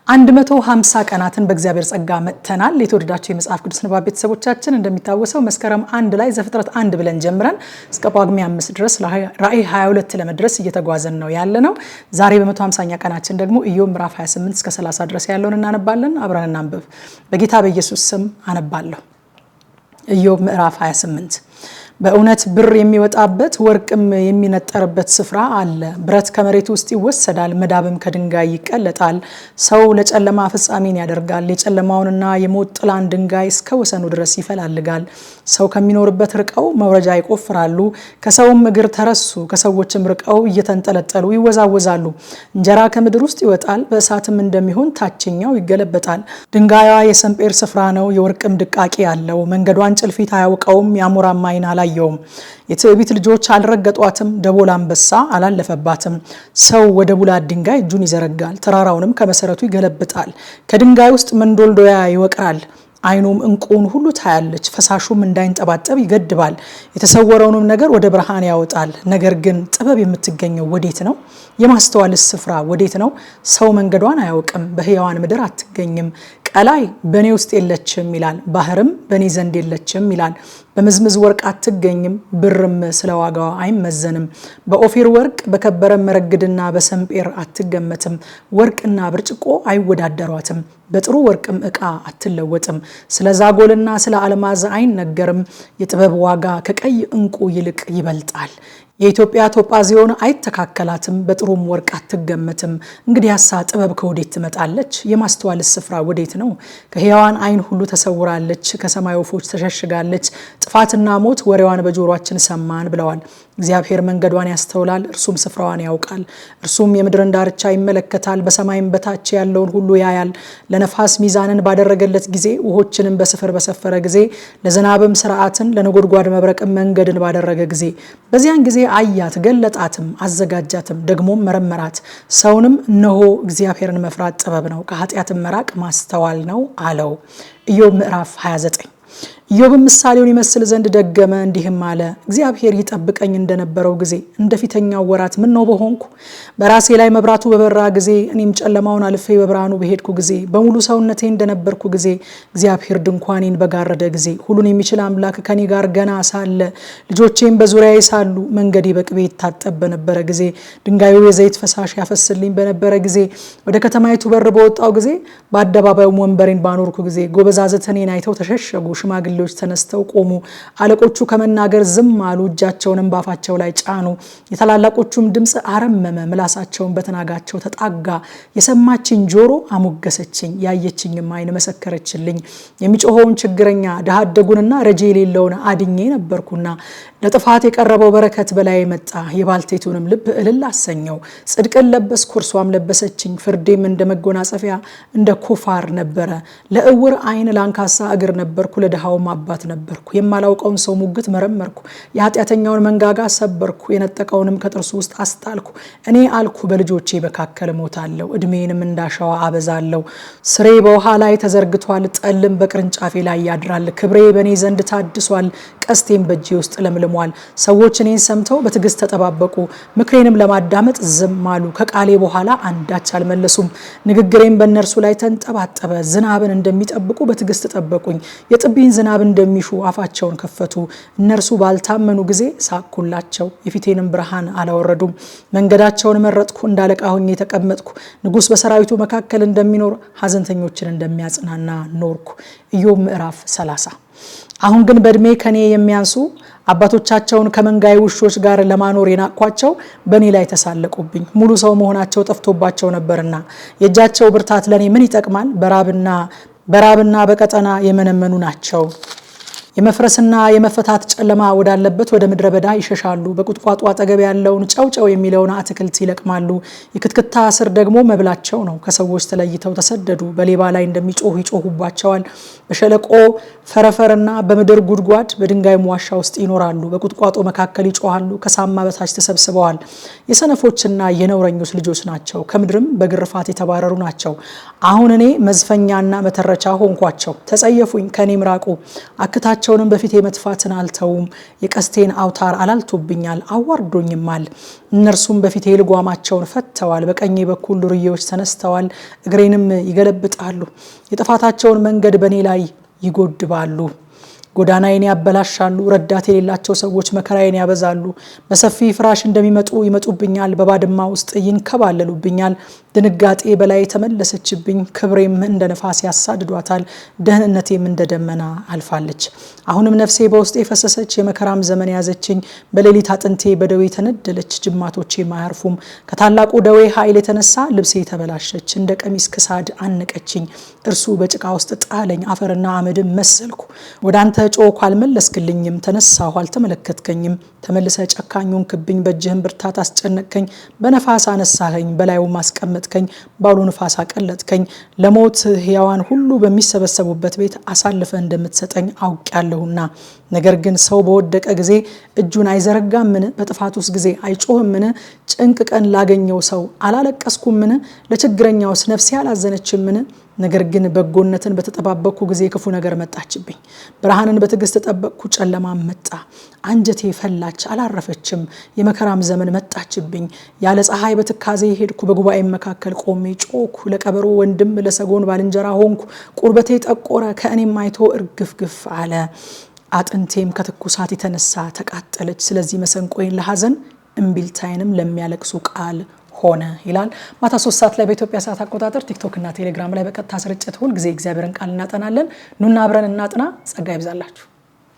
150 ቀናትን በእግዚአብሔር ጸጋ መተናል። የተወደዳችሁ የመጽሐፍ ቅዱስ ንባብ ቤተሰቦቻችን እንደሚታወሰው መስከረም 1 ላይ ዘፍጥረት 1 ብለን ጀምረን እስከ ጳጉሜ 5 ድረስ ራእይ 22 ለመድረስ እየተጓዘን ነው ያለነው። ዛሬ በ150ኛ ቀናችን ደግሞ ኢዮብ ምዕራፍ 28 እስከ 30 ድረስ ያለውን እናነባለን። አብረን እናንብብ። በጌታ በኢየሱስ ስም አነባለሁ። ኢዮብ ምዕራፍ 28 በእውነት ብር የሚወጣበት ወርቅም የሚነጠርበት ስፍራ አለ። ብረት ከመሬት ውስጥ ይወሰዳል፣ መዳብም ከድንጋይ ይቀለጣል። ሰው ለጨለማ ፍጻሜን ያደርጋል፣ የጨለማውንና የሞት ጥላን ድንጋይ እስከ ወሰኑ ድረስ ይፈላልጋል። ሰው ከሚኖርበት ርቀው መውረጃ ይቆፍራሉ፣ ከሰውም እግር ተረሱ፣ ከሰዎችም ርቀው እየተንጠለጠሉ ይወዛወዛሉ። እንጀራ ከምድር ውስጥ ይወጣል፣ በእሳትም እንደሚሆን ታችኛው ይገለበጣል። ድንጋይዋ የሰንጴር ስፍራ ነው፣ የወርቅም ድቃቂ አለው። መንገዷን ጭልፊት አያውቀውም፣ የአሞራም ዓይን አላየውም። የትዕቢት ልጆች አልረገጧትም፣ ደቦል አንበሳ አላለፈባትም። ሰው ወደ ቡላት ድንጋይ እጁን ይዘረጋል፣ ተራራውንም ከመሰረቱ ይገለብጣል። ከድንጋይ ውስጥ መንዶልዶያ ይወቅራል፣ ዓይኑም እንቁን ሁሉ ታያለች። ፈሳሹም እንዳይንጠባጠብ ይገድባል፣ የተሰወረውንም ነገር ወደ ብርሃን ያወጣል። ነገር ግን ጥበብ የምትገኘው ወዴት ነው? የማስተዋልስ ስፍራ ወዴት ነው? ሰው መንገዷን አያውቅም፣ በሕያዋን ምድር አትገኝም። ቀላይ በእኔ ውስጥ የለችም ይላል፣ ባህርም በእኔ ዘንድ የለችም ይላል። በምዝምዝ ወርቅ አትገኝም፣ ብርም ስለ ዋጋዋ አይመዘንም። በኦፊር ወርቅ በከበረ መረግድና በሰንጴር አትገመትም። ወርቅና ብርጭቆ አይወዳደሯትም፣ በጥሩ ወርቅም ዕቃ አትለወጥም። ስለ ዛጎልና ስለ አልማዝ አይነገርም፣ የጥበብ ዋጋ ከቀይ እንቁ ይልቅ ይበልጣል። የኢትዮጵያ ቶጳዚዮን አይተካከላትም፣ በጥሩም ወርቅ አትገመትም። እንግዲህ ያሳ ጥበብ ከወዴት ትመጣለች? የማስተዋልስ ስፍራ ወዴት ነው? ከሕያዋን ዓይን ሁሉ ተሰውራለች፣ ከሰማይ ወፎች ተሸሽጋለች። ጥፋትና ሞት ወሬዋን በጆሮአችን ሰማን ብለዋል። እግዚአብሔር መንገዷን ያስተውላል፣ እርሱም ስፍራዋን ያውቃል። እርሱም የምድርን ዳርቻ ይመለከታል፣ በሰማይም በታች ያለውን ሁሉ ያያል። ለነፋስ ሚዛንን ባደረገለት ጊዜ፣ ውሆችንም በስፍር በሰፈረ ጊዜ፣ ለዝናብም ስርዓትን ለነጎድጓድ መብረቅም መንገድን ባደረገ ጊዜ፣ በዚያን ጊዜ አያት፣ ገለጣትም፣ አዘጋጃትም፣ ደግሞም መረመራት። ሰውንም እነሆ እግዚአብሔርን መፍራት ጥበብ ነው፣ ከኃጢአትም መራቅ ማስተዋል ነው አለው። ኢዮብ ምዕራፍ 29 ኢዮብም ምሳሌውን ይመስል ዘንድ ደገመ፣ እንዲህም አለ። እግዚአብሔር ይጠብቀኝ እንደነበረው ጊዜ እንደ ፊተኛው ወራት ምን ነው በሆንኩ። በራሴ ላይ መብራቱ በበራ ጊዜ፣ እኔም ጨለማውን አልፌ በብርሃኑ በሄድኩ ጊዜ፣ በሙሉ ሰውነቴ እንደነበርኩ ጊዜ፣ እግዚአብሔር ድንኳኔን በጋረደ ጊዜ፣ ሁሉን የሚችል አምላክ ከኔ ጋር ገና ሳለ፣ ልጆቼም በዙሪያዬ ሳሉ፣ መንገዴ በቅቤ ይታጠብ በነበረ ጊዜ፣ ድንጋዩ የዘይት ፈሳሽ ያፈስልኝ በነበረ ጊዜ፣ ወደ ከተማይቱ በር በወጣው ጊዜ፣ በአደባባዩም ወንበሬን ባኖርኩ ጊዜ፣ ጎበዛዝት እኔን አይተው ተሸሸጉ፣ ሽማግሌዎች ተነስተው ቆሙ። አለቆቹ ከመናገር ዝም አሉ፣ እጃቸውንም ባፋቸው ላይ ጫኑ። የታላላቆቹም ድምፅ አረመመ፣ ምላሳቸውን በተናጋቸው ተጣጋ። የሰማችኝ ጆሮ አሞገሰችኝ፣ ያየችኝም ዓይን መሰከረችልኝ። የሚጮኸውን ችግረኛ ድሃ አደጉንና ረጄ የሌለውን አድኜ ነበርኩና፣ ለጥፋት የቀረበው በረከት በላይ መጣ፣ የባልቴቱንም ልብ እልል አሰኘው። ጽድቅን ለበስኩ፣ እርሷም ለበሰችኝ፣ ፍርዴም እንደ መጎናጸፊያ እንደ ኩፋር ነበረ። ለእውር ዓይን ለአንካሳ እግር ነበርኩ፣ ለድሃውም አባት ነበርኩ። የማላውቀውን ሰው ሙግት መረመርኩ፣ የኃጢአተኛውን መንጋጋ ሰበርኩ፣ የነጠቀውንም ከጥርሱ ውስጥ አስጣልኩ። እኔ አልኩ በልጆቼ መካከል ሞታለሁ፣ እድሜንም እንዳሸዋ አበዛለሁ። ስሬ በውሃ ላይ ተዘርግቷል፣ ጠልም በቅርንጫፌ ላይ ያድራል። ክብሬ በእኔ ዘንድ ታድሷል፣ ቀስቴም በእጄ ውስጥ ለምልሟል። ሰዎች እኔን ሰምተው በትዕግስት ተጠባበቁ፣ ምክሬንም ለማዳመጥ ዝም አሉ። ከቃሌ በኋላ አንዳች አልመለሱም፣ ንግግሬም በእነርሱ ላይ ተንጠባጠበ። ዝናብን እንደሚጠብቁ በትዕግስት ጠበቁኝ፣ የጥቢን ዝናብ እንደሚሹ አፋቸውን ከፈቱ። እነርሱ ባልታመኑ ጊዜ ሳቅሁላቸው፣ የፊቴንም ብርሃን አላወረዱም። መንገዳቸውን መረጥኩ፣ እንዳለቃ ሆኜ ተቀመጥኩ። ንጉሥ በሰራዊቱ መካከል እንደሚኖር ሐዘንተኞችን እንደሚያጽናና ኖርኩ። ኢዮብ ምዕራፍ 30 አሁን ግን በእድሜ ከኔ የሚያንሱ አባቶቻቸውን ከመንጋይ ውሾች ጋር ለማኖር የናቅኳቸው በእኔ ላይ ተሳለቁብኝ። ሙሉ ሰው መሆናቸው ጠፍቶባቸው ነበርና፣ የእጃቸው ብርታት ለእኔ ምን ይጠቅማል? በራብና በቀጠና የመነመኑ ናቸው። የመፍረስና የመፈታት ጨለማ ወዳለበት ወደ ምድረ በዳ ይሸሻሉ። በቁጥቋጦ አጠገብ ያለውን ጨውጨው የሚለውን አትክልት ይለቅማሉ። የክትክታ ስር ደግሞ መብላቸው ነው። ከሰዎች ተለይተው ተሰደዱ። በሌባ ላይ እንደሚጮሁ ይጮሁባቸዋል። በሸለቆ ፈረፈርና በምድር ጉድጓድ በድንጋይ ዋሻ ውስጥ ይኖራሉ። በቁጥቋጦ መካከል ይጮሃሉ። ከሳማ በታች ተሰብስበዋል። የሰነፎችና የነውረኞች ልጆች ናቸው። ከምድርም በግርፋት የተባረሩ ናቸው። አሁን እኔ መዝፈኛና መተረቻ ሆንኳቸው። ተጸየፉኝ፣ ከኔም ራቁ። አክታቸው ሰይፋቸውንም በፊቴ መትፋትን አልተውም። የቀስቴን አውታር አላልቶብኛል አዋርዶኝማል። እነርሱም በፊቴ ልጓማቸውን ፈተዋል። በቀኜ በኩል ዱርዬዎች ተነስተዋል፣ እግሬንም ይገለብጣሉ። የጥፋታቸውን መንገድ በእኔ ላይ ይጎድባሉ። ጎዳናዬን ያበላሻሉ። ረዳት የሌላቸው ሰዎች መከራዬን ያበዛሉ። በሰፊ ፍራሽ እንደሚመጡ ይመጡብኛል፣ በባድማ ውስጥ ይንከባለሉብኛል። ድንጋጤ በላይ ተመለሰችብኝ፣ ክብሬም እንደ ነፋስ ያሳድዷታል፣ ደህንነቴም እንደ ደመና አልፋለች። አሁንም ነፍሴ በውስጤ ፈሰሰች፣ የመከራም ዘመን ያዘችኝ። በሌሊት አጥንቴ በደዌ ተነደለች፣ ጅማቶቼም አያርፉም። ከታላቁ ደዌ ኃይል የተነሳ ልብሴ ተበላሸች፣ እንደ ቀሚስ ክሳድ አነቀችኝ። እርሱ በጭቃ ውስጥ ጣለኝ፣ አፈርና አመድም መሰልኩ። ወደ አንተ ጮኽኩ አልመለስክልኝም፣ ተነሳሁ አልተመለከትከኝም። ተመልሰ ጨካኙን ክብኝ፣ በእጅህም ብርታት አስጨነቅከኝ። በነፋስ አነሳኸኝ፣ በላዩም አስቀመጥከኝ፣ ባውሎ ነፋስ አቀለጥከኝ። ለሞት ሕያዋን ሁሉ በሚሰበሰቡበት ቤት አሳልፈ እንደምትሰጠኝ አውቄያለሁና። ነገር ግን ሰው በወደቀ ጊዜ እጁን አይዘረጋምን? በጥፋቱስ ጊዜ አይጮህምን? ጭንቅ ቀን ላገኘው ሰው አላለቀስኩምን? ለችግረኛውስ ነፍሴ አላዘነችምን? ነገር ግን በጎነትን በተጠባበቅኩ ጊዜ ክፉ ነገር መጣችብኝ። ብርሃንን በትዕግስት ተጠበቅኩ፣ ጨለማም መጣ። አንጀቴ ፈላች አላረፈችም፣ የመከራም ዘመን መጣችብኝ። ያለ ፀሐይ በትካዜ ሄድኩ፣ በጉባኤም መካከል ቆሜ ጮኩ። ለቀበሮ ወንድም ለሰጎን ባልንጀራ ሆንኩ። ቁርበቴ ጠቆረ፣ ከእኔም አይቶ እርግፍግፍ አለ። አጥንቴም ከትኩሳት የተነሳ ተቃጠለች። ስለዚህ መሰንቆዬን ለሐዘን እምቢልታዬንም ለሚያለቅሱ ቃል ሆነ ይላል። ማታ 3 ሰዓት ላይ በኢትዮጵያ ሰዓት አቆጣጠር ቲክቶክ እና ቴሌግራም ላይ በቀጥታ ስርጭት ሁል ጊዜ እግዚአብሔርን ቃል እናጠናለን። ኑና አብረን እናጥና። ጸጋ ይብዛላችሁ።